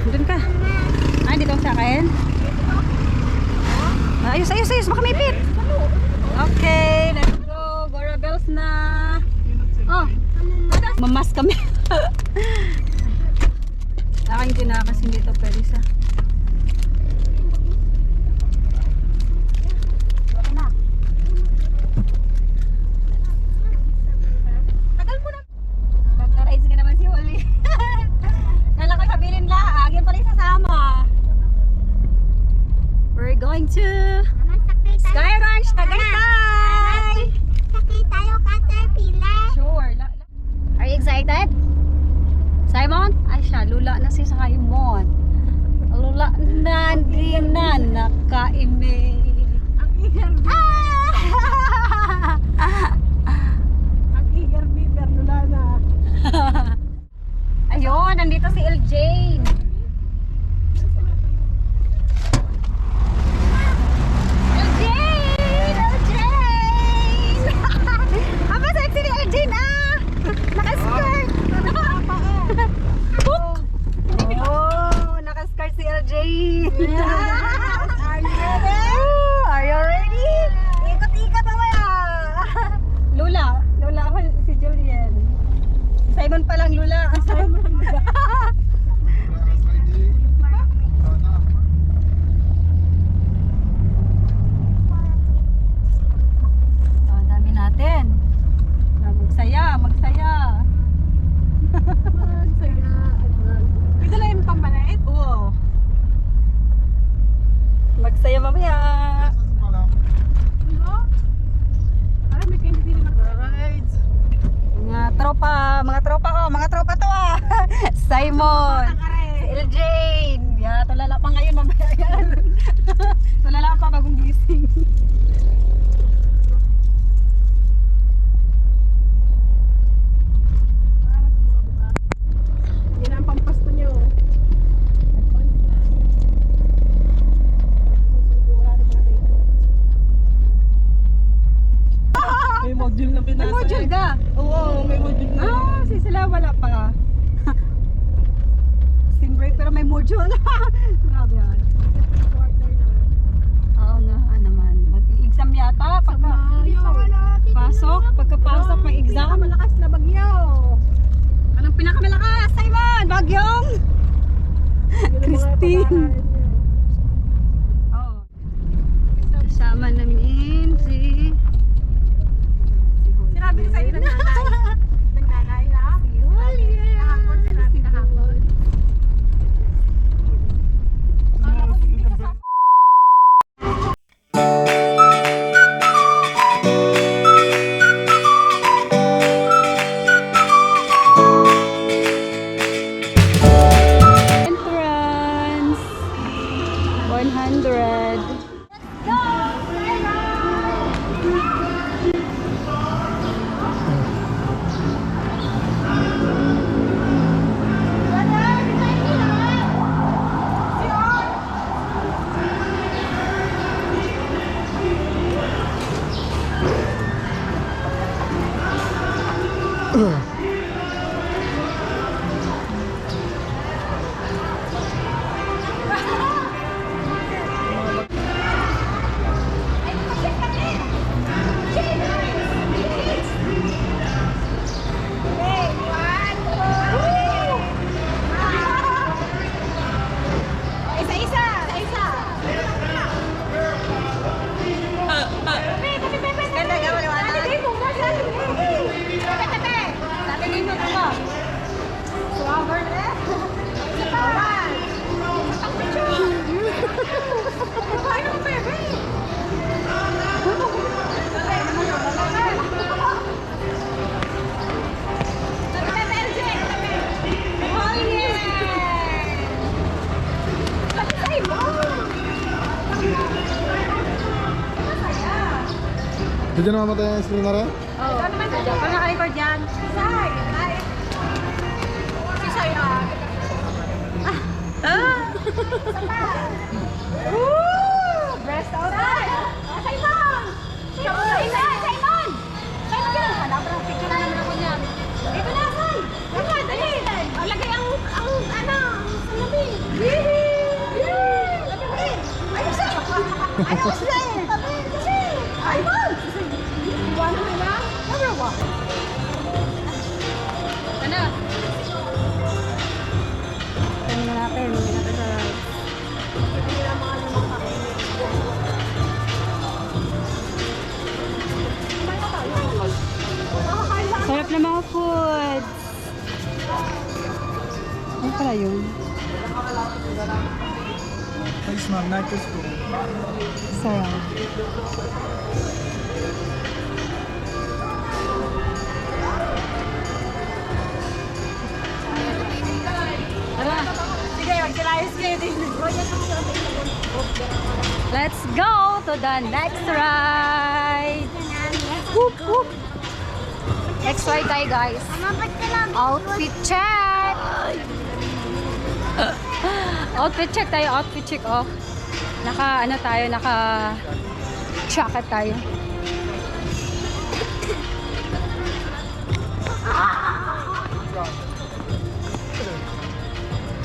Doon ka. Ay, dito sa akin. Ayos, ayos, ayos. Baka may pit. Okay, let's go. Gora bells na. Oh, mamas kami. Aking tinakas, hindi to pwede sa. Tagal mo na. Nagka-rides ka naman si Holly. Kala ko sabilin laag. Yan pala yung sasama. We're going to Sky Ranch, Tagaytay! Sakay tayo, Caterpillar. Sure. Are you excited? Simon? Ay siya, lula na si Simon. Lula na, hindi na nakaimig. Ang eager Ang eager beaver, lula na. Ayun, nandito si Eljane. Eljane! Eljane! Apa sexy ni Eljane ah! Naka-skirt! Oh, naka-skirt si Eljane! Are you ready? Are you ready? Ikot-ikot mamaya! Lula. Lula ako si Julian. Simon pa lang lula. Oh, dami natin. Magsaya, magsaya. Ito lang yung pambalait. Oo. Magsaya mamaya. Parang may candy din mag-rides. Mga tropa to ah. Simon. Si Eljane. Yeah, tulala pa ngayon mamaya yan. Tulala pa bagong gising. Yan ang pampasto nyo. May module na pinasa. May module ka? Oo, may module na. Ah, si sila wala pa. Steam break pero may module. Grabe yan. Oo nga naman. Mag-exam yata. Pagkapasok may exam. Malakas na bagyo. Anong pinakamalakas? Simon! Bagyong! Christine! Oh. Kasama namin si... Sinabi ko sa'yo ng nanay. Ng nanay na? Kahapon, sinabi kahapon. Kala ko hindi kasama. Entrance 100. Diyan na mamatay ang screen na rin? Oh. Kung naka-record yan. Say! Si Say, Breast out na! Simon! Simon! Simon! Simon ka lang! Hanap ng picture na naman ako niyan. Ito na, Say! Dali! Lagay ang salamin! Ayos na eh! Simon! Iwan mo na? Number one. Ano? Tingnan natin. Tingnan natin sa rice. Sarap na mga foods. Ano pala yun? Thanks, ma'am. Nice to Sarap. Tara. Sige, magkilayos kayo din. Let's go to the next ride. Whoop, whoop. Next ride tayo, guys. Outfit check. Outfit check tayo, outfit check. Oh. Naka, ano tayo, naka jacket tayo.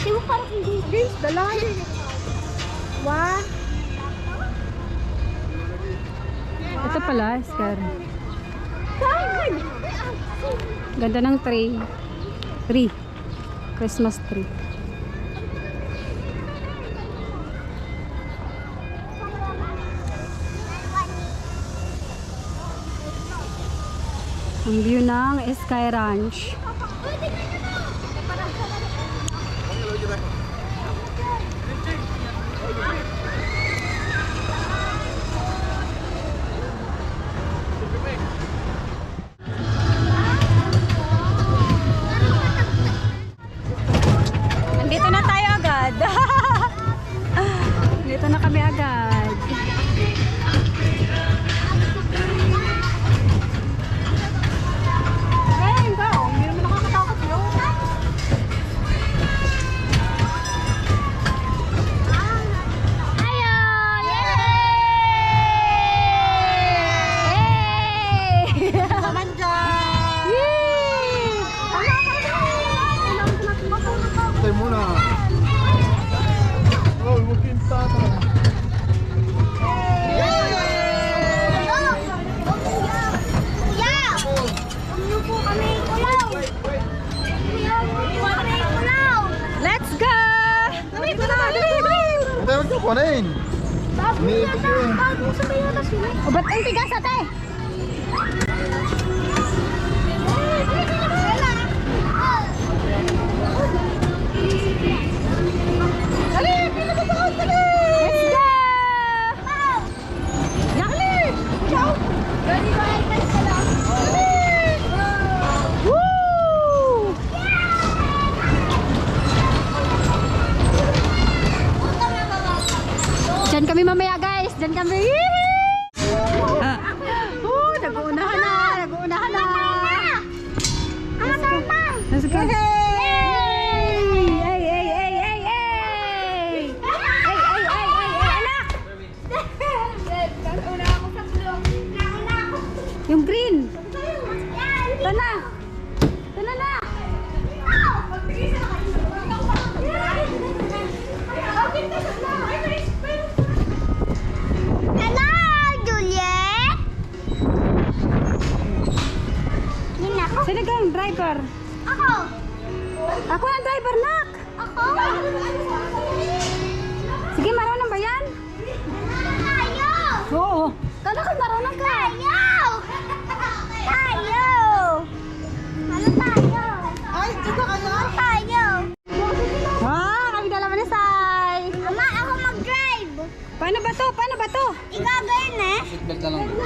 Di mo parang hindi. Please, dalay. One. Ito pala, Scar. Saan? Ganda ng tree. Tree. Christmas tree. Ang view ng Sky Ranch. Andito na tayo agad. Dito na kami agad. Ayun ka, oh. Hindi naman nakakatakot yun. Ayo! Yay! Naman dyan. Yay! Tayo muna. Oh, magkinta ka. Let's go! Tayo magkakunin. O, ba't ang tigas ate? Let's go! Yakli! Woo! Diyan kami mamaya guys, diyan kami. Nag-uunahan na, nag-uunahan na. Let's go. Ay, ay, ay, ay, ay. Ay, ay, ay, ay, anak. Yung green. Ito na. Ito na na. Hello, Juliet! Yun ako. Sino kang driver? Ako. Ako ang driver, nak. Ako. Sige, marunong ba yan? Tayo. Oo. Kala ko marunong ka. Tayo. Tayo. Ano tayo? Ay, dito kayo? Tayo. Kami dalawa ni Sai. Ama, ako mag-drive. Paano ba to? Paano ba to? Ikaw ganyan eh.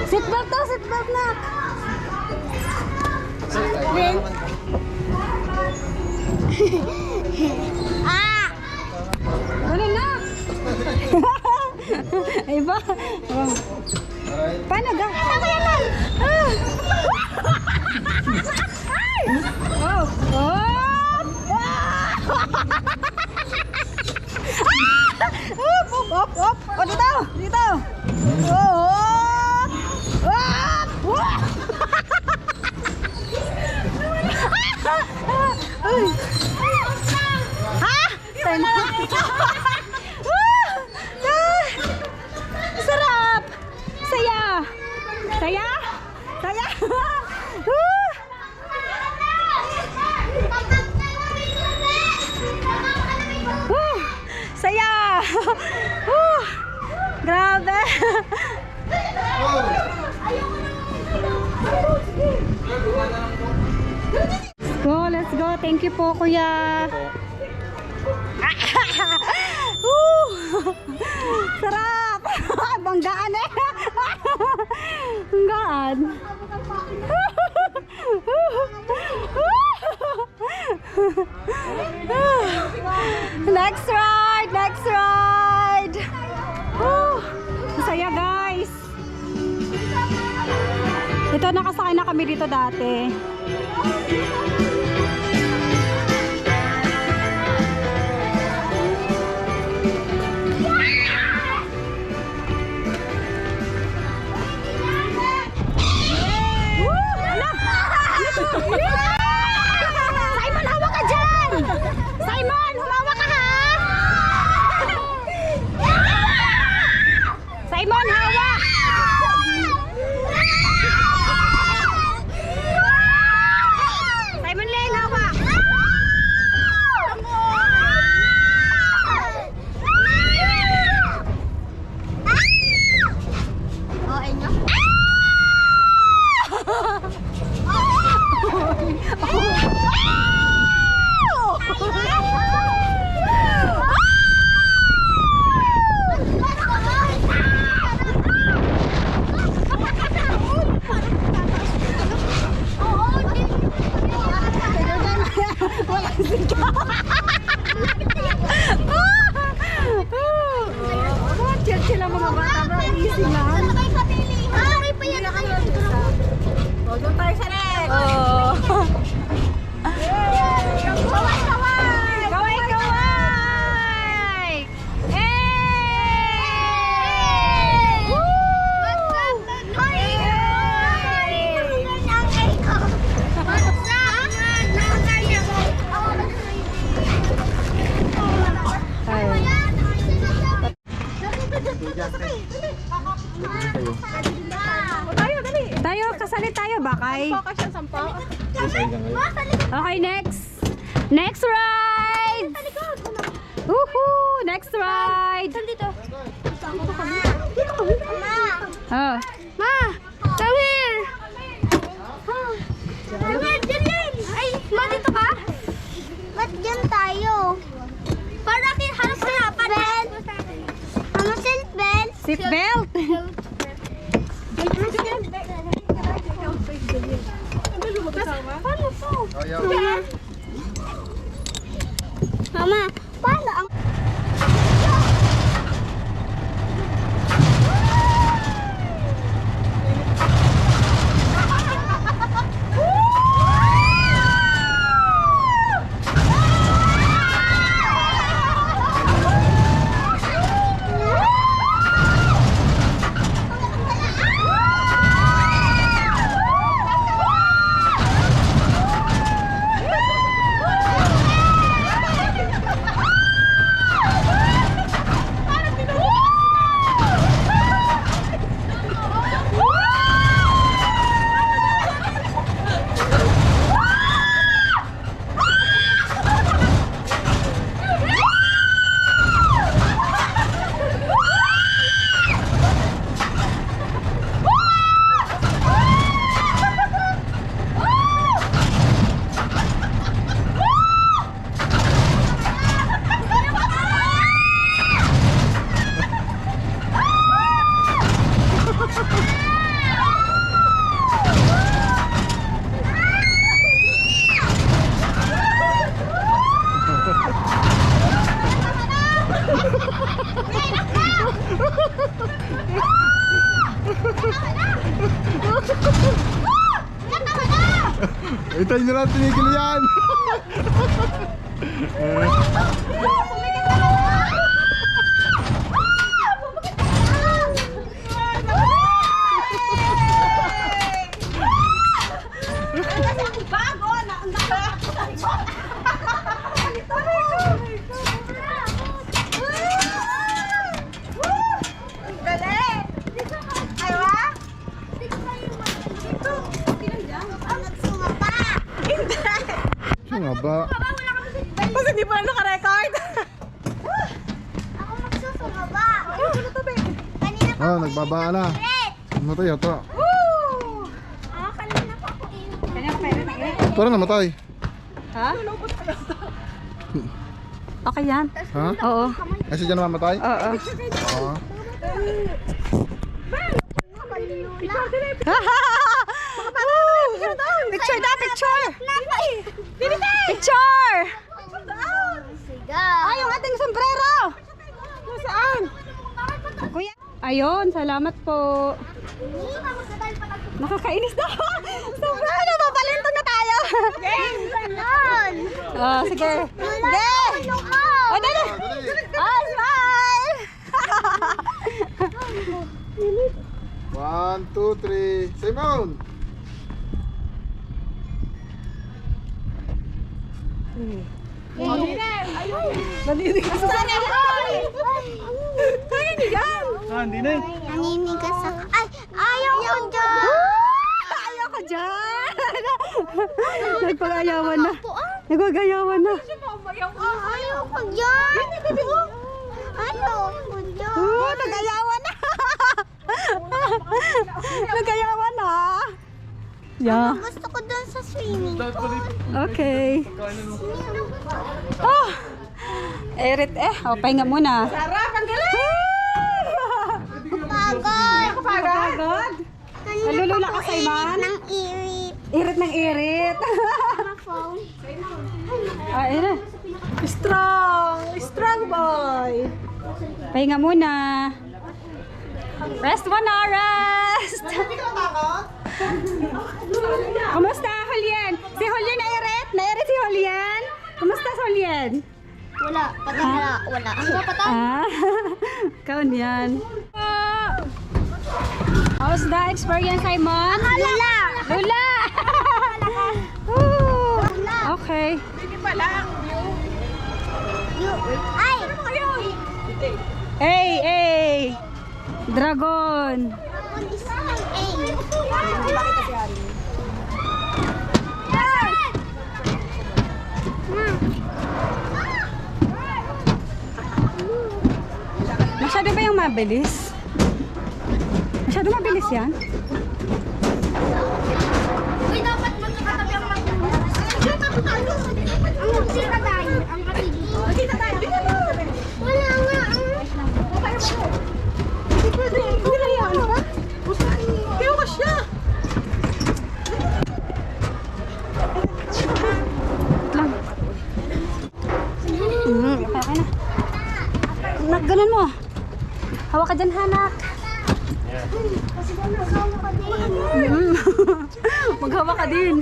Seatbelt to, seatbelt na. Ah! Ganun na. Ay ba? Paano ga? Ah. Oh. Oh. Op, op, op. Oh, dito. Dito. Oh. Op. Op. Ay. Ha? Tayo na. Sarap. Woo! Grabe! Let's go. Thank you po, kuya. Woo! Sarap! Banggaan eh! Banggaan! Next ride! Next ride! Woo! Masaya guys! Ito, nakasakay na kami dito dati. Simon, hawak ka dyan! Simon, humawak ka ha! Simon, hawak! Simon, Len, hawak! Oh, inyo? Chill lang mga bata, bro. Easy lang. Oh, doon tayo sa next. Oh. Kaway, kaway! Kaway, kaway! Hey! Tayo, kasali tayo, bakay. Okay, next. Next ride! Woohoo! Next ride! Dito kami. Oh. Ma! Come here! Ay, ma, dito ka? Ba't dyan tayo? Para harap harapan. Ano seatbelt? Seatbelt! Paano to? Ayaw. Mama, paano ang... Hintayin nyo lang tinigil yan. Nga ba? Kasi di pa naka-record. Ako magsuka. Oh, nagbaba na. Namatay ata. Kanyang pera na Pero namatay. Ha? Okay yan. Ha? Oo. Ay, siya namamatay? Oo. Oo. Picture na, picture! Picture! Ay, yung ating sombrero! Nasaan? Kuya. Ayun, salamat po. Nakakainis na. Sombrero, papalento na tayo. Oh, sige. Sige! O, dali! Ah, smile! 1, 2, 3. Simon! Naninigas ako. Ay, ayaw ko dyan. Ayaw ko dyan! Nagpag-ayawan na. Nagpag-ayawan na. Ayaw ko dyan. Ayaw ko dyan. Nag-ayawan na. Nag-ayawan na. Yeah. Gusto ko dun sa swimming pool. Okay. Oh! Erit O, pahinga muna. Sarap, ang galing! Pagod. Pagod? Nalulula ka, Simon? Ng irit. Irit ng irit. Phone. Ah, ere. Strong! Strong boy! Pahinga muna. Rest muna, rest! Kumusta, Julian? Si Julian nairit? Nairit si Julian? Kumusta, Julian? Wala. Wala. Wala. Ah, ikaw niyan. How's the experience, Simon? Lula. Lula! Woo! Lula. Okay. Ay! Hey, hey! Dragon! Masyado ba yung mabilis? Masyado mabilis yan? Uy, dapat magkakatabi ang ang sira tayo. Ang kapigil. Magkita tayo. Wala nga. Hindi na yan. Kaya ka siya. Lang. Okay na. Nak, ganun mo. Hawak ka dyan, Hanak. Maghawak ka din.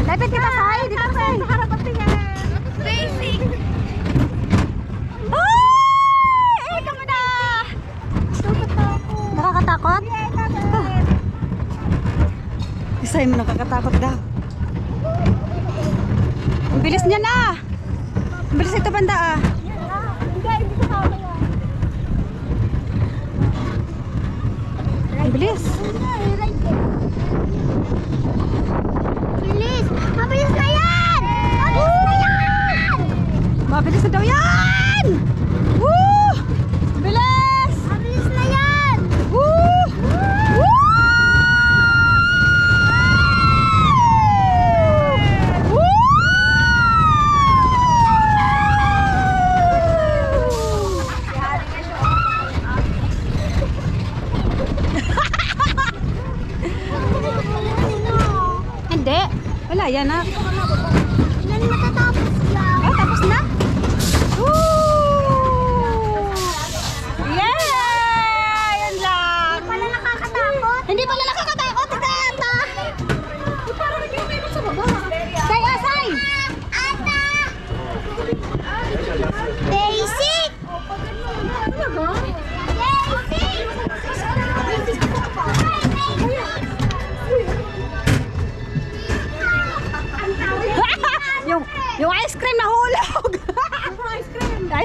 Lapit kita, Sai. Dito, Sai. Basic. Ay! Ikaw mo na! Nakakatakot? Isay mo nakakatakot daw. Ang bilis niya na! Ang bilis ito, banda ah. Ang bilis. Bilis! Mabilis na yan! Mabilis na yan! Mabilis na daw yan! Woo! Bilis! Mabilis na yan! Woo! Woo! Hindi. Wala yan na. Ilan matatapos yan? Oh, tapos na? Woo! Yeah! Yan lang. Pala nakakatakot? Hindi pala nakakatakot. Tigata.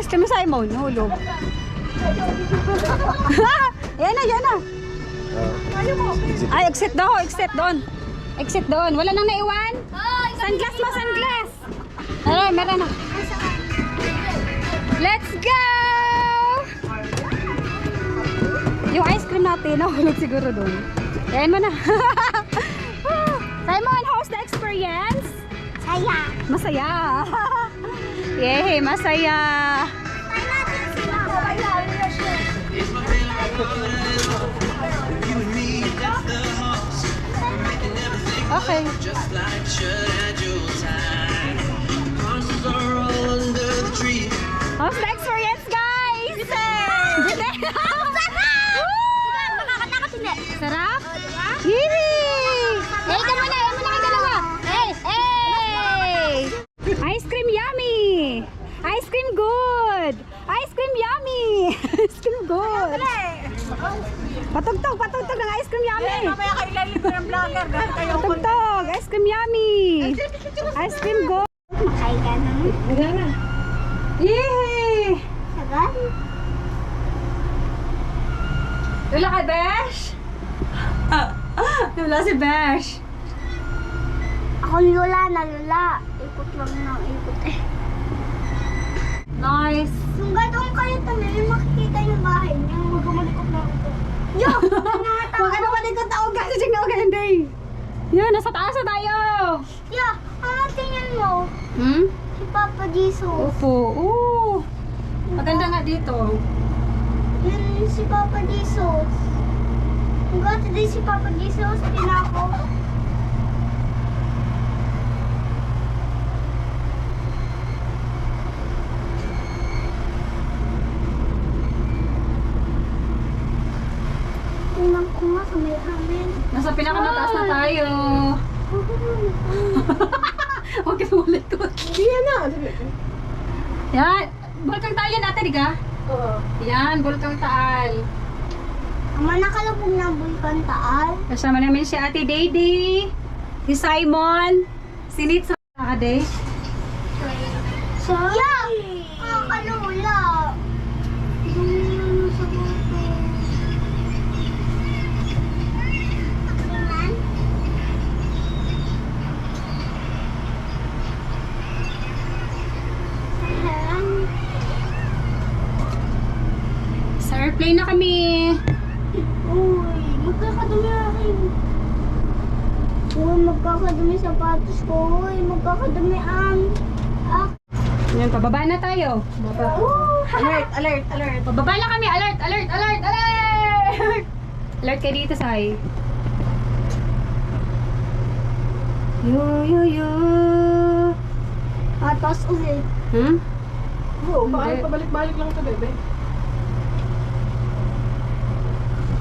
cream na Simon, nahulog. Yan na, yan na. Ay, exit doon, exit doon. Exit doon. Wala nang naiwan? Sunglass mo, sunglass. Meron na. Let's go! Yung ice cream natin, nahulog siguro doon. Yan mo na. Simon, how's the experience? Saya. Masaya. Yay, masaya. Okay. Just like shirt at your time. Monsters are all under the tree. How's the experience, guys? Good day. Sarap? Yee! Hey, ka muna. Hey, muna kayo dalawa. Hey, hey! Ice cream yummy! Ice cream good! Ice cream yummy! Ice cream good! Patugtog ng ice cream yummy! Mamaya kayo ilalim ng vlogger dahil kayo Patugtog! Ice cream yummy! Ice cream good! Makay ka na. Yee! Sagan? Wala ka, Besh? Wala si Besh. Ako lula na lula. Ikot lang ng ikot eh. Nice! Yung gano'n kayo tanay, makikita yung bahay niya. Huwag ka malikot na ito. Yo! Huwag ka naman ikot na uga sa signal ka hindi. Yan, nasa taas na tayo. Yo! Tingnan mo. Hmm? Si Papa Jesus. Opo. Oo. Maganda nga dito. Yun si Papa Jesus. Ang gata din si Papa Jesus. Pinako. Tingnan ko nga sa may amin. Nasa pinakamataas na tayo. Huwag ka malikot. Hindi na. Yan. Bulkang taal yan ate, di ka? Oo. Yan, bulkang taal. Ama nakalabog ng bulkan taal. Kasama namin si Ate Dayday, si Simon, si Nitsa. Ate. So, yeah! Kalula. Yung sa buto. Tingnan. Ayan. Sa airplane na kami. Uy, magkakadumi akin. Uy, magkakadumi sapatos ko. Uy, magkakadumi ang... Yan, pababa na tayo. Baba. Alert, alert, alert. Pababa na kami. Alert, alert, alert, alert! Alert kayo dito, Sai. Yo. Atas ulit. Hmm? Oo, Hindi. pabalik-balik lang ito, bebe.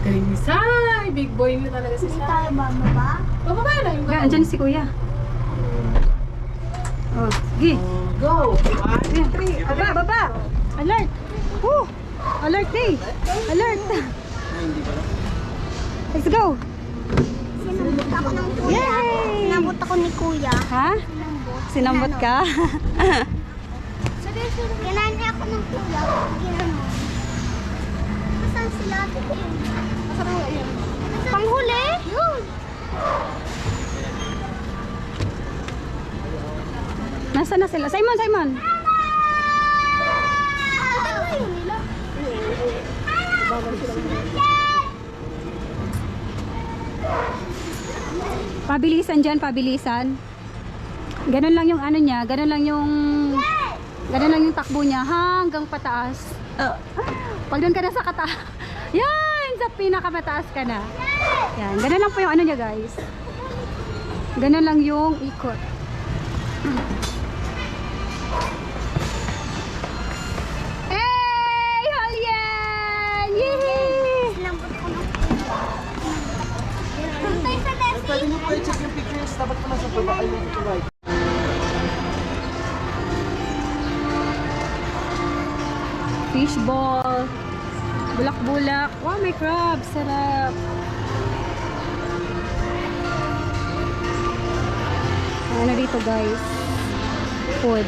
Galing ni Sai! Big boy na talaga si Hindi Sai. tayo bababa. Pababa na yung Yan, andyan si Kuya. Oh, sige. Go! 1, 3, Baba. Alert. Woo! Alert day. Alert. Let's go. Sinambot ako ng kuya. Yay! Sinambot ako ni kuya. Ha? Sinambot ka? Kinain niya ako ng kuya. Ginanon. Nasaan sila ate ko yun? Panghuli? Yun. Nasaan na sila? Simon, Simon. Pabilisan dyan, pabilisan. Ganun lang yung ano niya, ganun lang yung takbo niya hanggang pataas. Pag doon ka na sa yan, sa pinakamataas ka na. Yan, ganun lang po yung ano niya, guys. Ganun lang yung ikot. Hey, Julian! Yee! Sinambot ako ng kuya. Tayo sa Leslie. Pwede nyo po i-check yung pictures. Dapat pala sa baba ay yung right. Fishball. Bulak-bulak. Wow, may crab. Sarap. Ano dito, guys? Food.